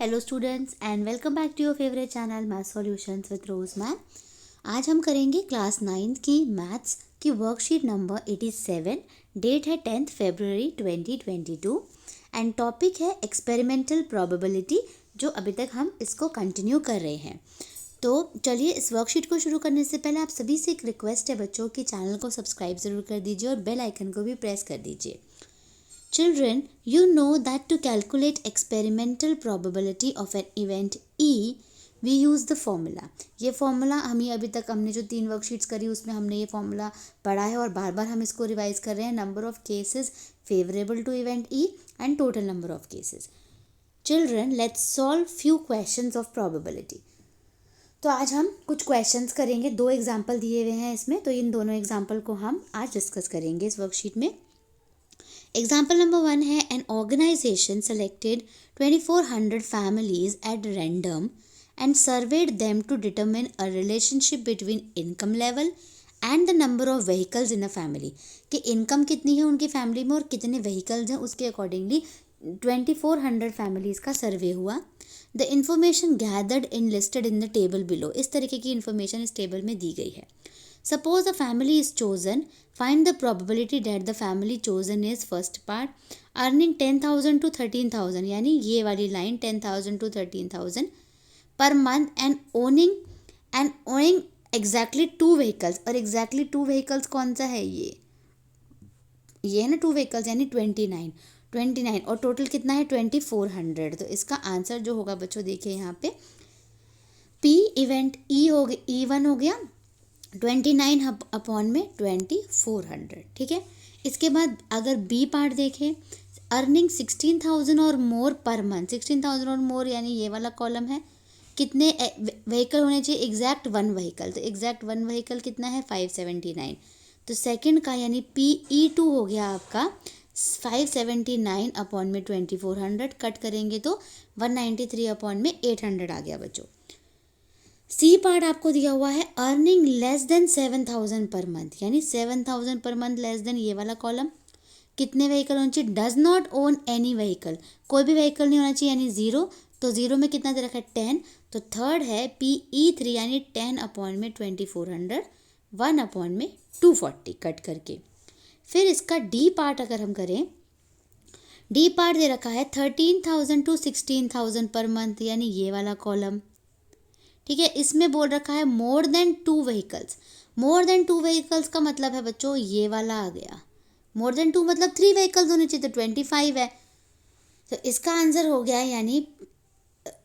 Hello students and welcome back to your favourite channel math solutions with Rose ma'am. आज हम करेंगे class 9 की maths की worksheet number 87। Date है 10 फरवरी 2022 and topic है एक्सपेरिमेंटल प्रोबेबिलिटी, जो अभी तक हम इसको कंटिन्यू कर रहे हैं। तो चलिए, इस वर्कशीट को शुरू करने से पहले आप सभी से एक रिक्वेस्ट है बच्चों कि चैनल को सब्सक्राइब ज़रूर कर दीजिए और बेल आइकन को भी प्रेस कर दीजिए। Children, you know that to calculate experimental probability of an event E, we use the formula। ये फॉर्मूला अभी तक हमने जो 3 वर्कशीट्स करी उसमें हमने ये फॉर्मूला पढ़ा है और बार बार हम इसको रिवाइज कर रहे हैं। Number of cases favourable to event E and total number of cases. Children, let's solve few questions of probability. तो आज हम कुछ क्वेश्चंस करेंगे। 2 एग्जाम्पल दिए हुए हैं इसमें, तो इन दोनों एग्जाम्पल को हम आज डिस्कस करेंगे इस वर्कशीट में। एग्जाम्पल नंबर 1 है, an organisation selected 2400 families at random and surveyed them to determine a relationship between income level and the number of vehicles in a family। कि इनकम कितनी है उनकी फैमिली में और कितने व्हीकल्स हैं, उसके अकॉर्डिंगली 2400 फैमिलीज़ का सर्वे हुआ। The information gathered in listed in the table below. इस तरीके की इन्फॉर्मेशन इस टेबल में दी गई है। Suppose a family is chosen, find the probability that the family chosen is first part earning 10,000 to 13,000, यानी ये वाली line 10,000 to 13,000 per month and owning exactly 2 vehicles। और exactly 2 vehicles कौन सा है? ये है ना 2 vehicles, यानी 29 और टोटल कितना है 2400। तो इसका आंसर जो होगा बच्चों देखिए यहाँ पे, P इवेंट E हो गया, E1 हो गया 29 अपॉन में 2400। ठीक है। इसके बाद अगर बी पार्ट देखें, अर्निंग 16,000 और मोर पर मंथ। 16,000 और मोर यानी ये वाला कॉलम है। कितने व्हीकल होने चाहिए? Exact 1 vehicle. तो एग्जैक्ट 1 व्हीकल कितना है? 579। तो सेकंड का यानी PE2 हो गया आपका 579 अपॉन में 2400। कट करेंगे तो 193 अपॉन में 800 आ गया बच्चों। सी पार्ट आपको दिया हुआ है, earning less than 7,000 per month, यानी 7,000 पर मंथ लेस देन ये वाला कॉलम। कितने व्हीकल होने चाहिए? Does not own any vehicle, कोई भी व्हीकल नहीं होना चाहिए, यानी 0। तो 0 में कितना दे रखा है? 10। तो थर्ड है PE3 यानी 10 अपॉन में 2400, 1 अपॉन में 240 कट करके। फिर इसका डी पार्ट अगर हम करें, डी पार्ट दे रखा है 13,000 to 16,000 पर मंथ, यानी ये वाला कॉलम। ठीक है। इसमें बोल रखा है more than 2 vehicles. More than 2 vehicles का मतलब है बच्चों ये वाला आ गया। मोर देन 2 मतलब 3 व्हीकल्स होने चाहिए, तो 25 है। तो इसका आंसर हो गया, यानी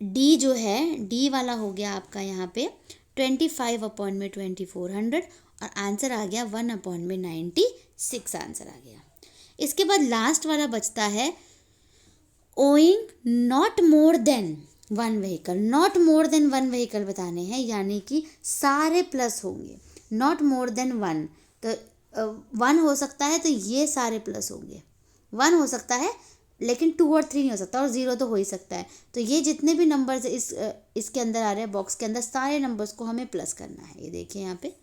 डी जो है, डी वाला हो गया आपका यहाँ पे 25 अपॉन में 2400 और आंसर आ गया 1 अपॉन में 96 आंसर आ गया। इसके बाद लास्ट वाला बचता है, owing not more than 1 vehicle. Not more than 1 vehicle बताने हैं, यानी कि सारे प्लस होंगे। नॉट मोर देन 1, तो 1 हो सकता है तो ये सारे प्लस होंगे। 1 हो सकता है लेकिन 2 और 3 नहीं हो सकता, और 0 तो हो ही सकता है। तो ये जितने भी नंबर्स इसके अंदर आ रहे हैं बॉक्स के अंदर, सारे नंबर्स को हमें प्लस करना है। ये देखिए यहाँ पे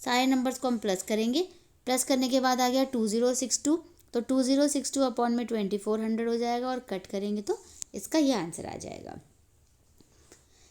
सारे नंबर्स को हम प्लस करेंगे। प्लस करने के बाद आ गया 2062, तो 2062 अपॉन में 2400 हो जाएगा और कट करेंगे तो इसका ये आंसर आ जाएगा।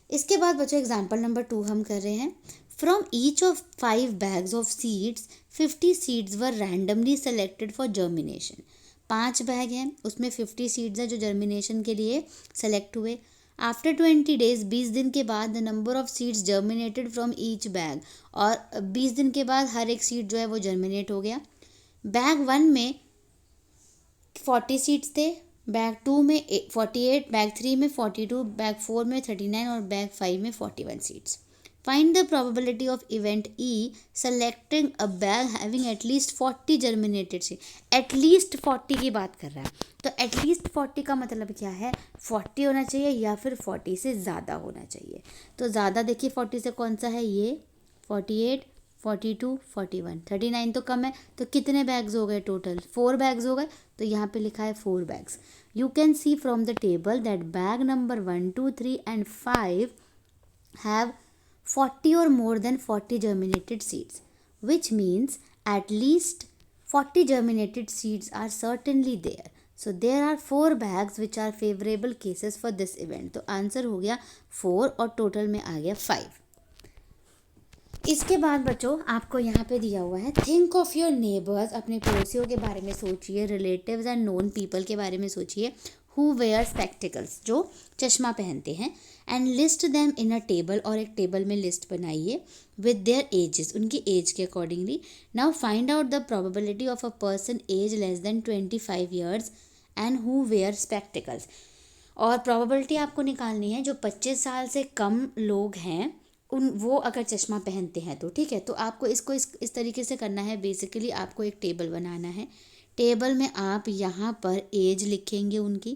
इसके बाद बच्चों एग्जाम्पल नंबर 2 हम कर रहे हैं। From each of 5 bags of seeds 50 seeds were randomly selected for germination. 5 bag हैं, उसमें 50 सीड्स हैं जो जर्मिनेशन के लिए सेलेक्ट हुए। आफ्टर 20 days 20 दिन के बाद the number of seeds germinated from each bag, और 20 दिन के बाद हर एक सीड जो है वो जर्मिनेट हो गया। बैग 1 में 40 सीड्स थे, बैग 2 में 48, बैग 3 में 42, बैग 4 में 39 और बैग 5 में 41 seats. Find the probability of event E selecting a bag having at least 40 germinated seed. At least 40 की बात कर रहा है, तो एटलीस्ट 40 का मतलब क्या है? 40 होना चाहिए या फिर 40 से ज़्यादा होना चाहिए। तो ज़्यादा देखिए 40 से कौन सा है? ये 48, 42, 41, 39 तो कम है। तो कितने बैग्स हो गए? टोटल 4 बैग्स हो गए। तो यहाँ पे लिखा है 4 bags. You can see from the table that bag number 1, 2, 3 and 5 have 40 or more than 40 germinated seeds, which means at least 40 germinated seeds are certainly there. So there are 4 bags which are favourable cases for this event. तो answer हो गया 4 और total में आ गया 5। इसके बाद बच्चों आपको यहाँ पे दिया हुआ है थिंक ऑफ योर नेबर्स, अपने पड़ोसियों के बारे में सोचिए, रिलेटिव्स एंड नोन पीपल के बारे में सोचिए हु वेयर स्पेक्टिकल्स, जो चश्मा पहनते हैं, and list them in a table, और एक टेबल में लिस्ट बनाइए विद देयर एजेस, उनकी एज के accordingly. Now find out the probability of a person age less than 25 years and who wear spectacles. और प्रोबेबिलिटी आपको निकालनी है जो 25 साल से कम लोग हैं वो अगर चश्मा पहनते हैं तो, ठीक है। तो आपको इसको इस तरीके से करना है। बेसिकली आपको एक टेबल बनाना है, टेबल में आप यहाँ पर एज लिखेंगे उनकी,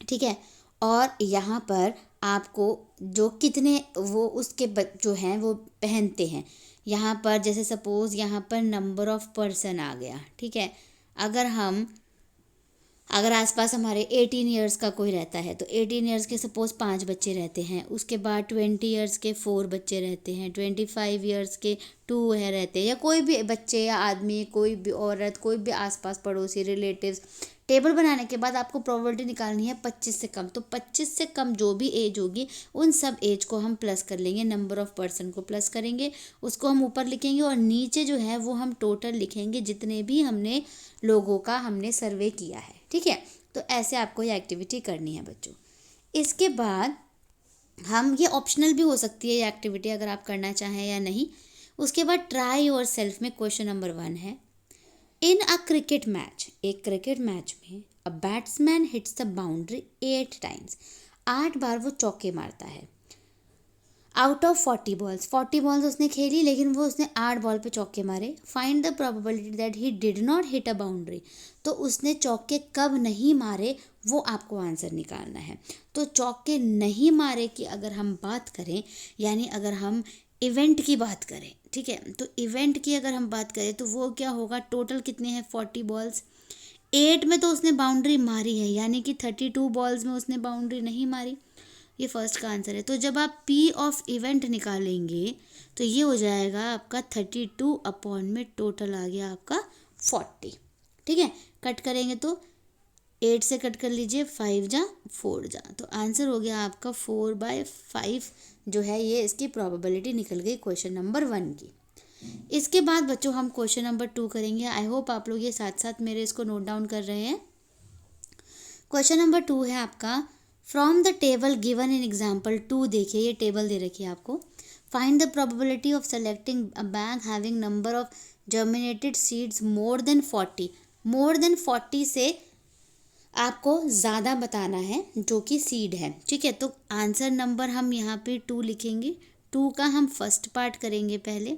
ठीक है, और यहाँ पर आपको जो कितने वो उसके जो हैं वो पहनते हैं, यहाँ पर जैसे सपोज़ यहाँ पर नंबर ऑफ पर्सन आ गया, ठीक है। अगर आसपास हमारे 18 ईयर्स का कोई रहता है तो 18 ईयर्स के सपोज़ 5 बच्चे रहते हैं, उसके बाद 20 ईयर्स के 4 बच्चे रहते हैं, 25 ईयर्स के 2 है रहते हैं, या कोई भी बच्चे या आदमी, कोई भी औरत, कोई भी आसपास पड़ोसी, रिलेटिव्स। टेबल बनाने के बाद आपको प्रोबेबिलिटी निकालनी है 25 से कम। तो 25 से कम जो भी एज होगी उन सब एज को हम प्लस कर लेंगे, नंबर ऑफ़ पर्सन को प्लस करेंगे, उसको हम ऊपर लिखेंगे, और नीचे जो है वो हम टोटल लिखेंगे जितने भी हमने लोगों का हमने सर्वे किया है, ठीक है। तो ऐसे आपको ये एक्टिविटी करनी है बच्चों। इसके बाद हम ये ऑप्शनल भी हो सकती है ये एक्टिविटी अगर आप करना चाहें या नहीं। उसके बाद ट्राई योर सेल्फ में क्वेश्चन नंबर 1 है, इन अ क्रिकेट मैच, एक क्रिकेट मैच में a batsman hits the boundary 8 times, 8 बार वो चौके मारता है। आउट ऑफ 40 बॉल्स उसने खेली, लेकिन वो उसने 8 बॉल पे चौके मारे। Find the probability that he did not hit a boundary, तो उसने चौके कब नहीं मारे वो आपको आंसर निकालना है। तो चौके नहीं मारे की अगर हम बात करें, यानी अगर हम इवेंट की बात करें, ठीक है, तो इवेंट की अगर हम बात करें तो वो क्या होगा, टोटल कितने हैं 40 बॉल्स, 8 में तो उसने बाउंड्री मारी है, यानी कि 32 बॉल्स में उसने बाउंड्री नहीं मारी। ये फर्स्ट का आंसर है। तो जब आप पी ऑफ इवेंट निकालेंगे तो ये हो जाएगा आपका 32 अपॉन में टोटल आ गया आपका 40, ठीक है। कट करेंगे तो 8 से कट कर लीजिए, 5 जा 4 जा, तो आंसर हो गया आपका 4/5 जो है ये इसकी प्रोबेबिलिटी निकल गई क्वेश्चन नंबर 1 की। इसके बाद बच्चों हम क्वेश्चन नंबर 2 करेंगे। आई होप आप लोग ये साथ साथ मेरे इसको नोट डाउन कर रहे हैं। क्वेश्चन नंबर 2 है आपका, from the table given in example 2, देखिए ये टेबल दे रखी है आपको। Find the probability of selecting a bag having number of germinated seeds more than 40। More than 40 से आपको ज़्यादा बताना है जो कि सीड है, ठीक है। तो आंसर नंबर हम यहाँ पे 2 लिखेंगे। 2 का हम फर्स्ट पार्ट करेंगे पहले,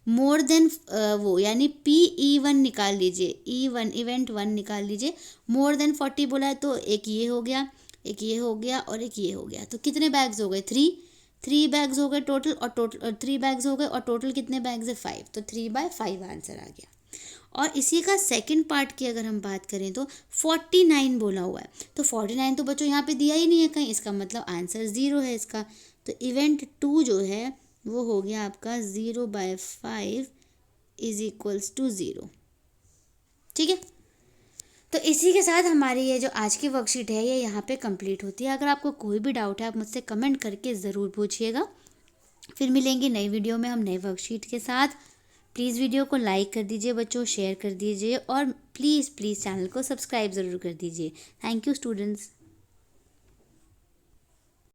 मोर देन वो यानी PE1 निकाल लीजिए, E1 इवेंट 1 निकाल लीजिए। मोर देन 40 बोला है तो एक ये हो गया, एक ये हो गया और एक ये हो गया। तो कितने बैग्स हो गए, 3 बैग्स हो गए टोटल, और 3 बैग्स हो गए, और टोटल कितने बैग्स है 5, तो 3/5 आंसर आ गया। और इसी का सेकंड पार्ट की अगर हम बात करें तो 49 बोला हुआ है, तो 49 तो बच्चों यहाँ पे दिया ही नहीं है कहीं, इसका मतलब आंसर 0 है इसका। तो इवेंट 2 जो है वो हो गया आपका 0/5 इज इक्वल्स टू 0, ठीक है। तो इसी के साथ हमारी ये जो आज की वर्कशीट है ये यहाँ पे कंप्लीट होती है। अगर आपको कोई भी डाउट है आप मुझसे कमेंट करके ज़रूर पूछिएगा। फिर मिलेंगे नई वीडियो में हम नए वर्कशीट के साथ। प्लीज़ वीडियो को लाइक कर दीजिए बच्चों, शेयर कर दीजिए, और प्लीज़ चैनल को सब्सक्राइब ज़रूर कर दीजिए। Thank you students.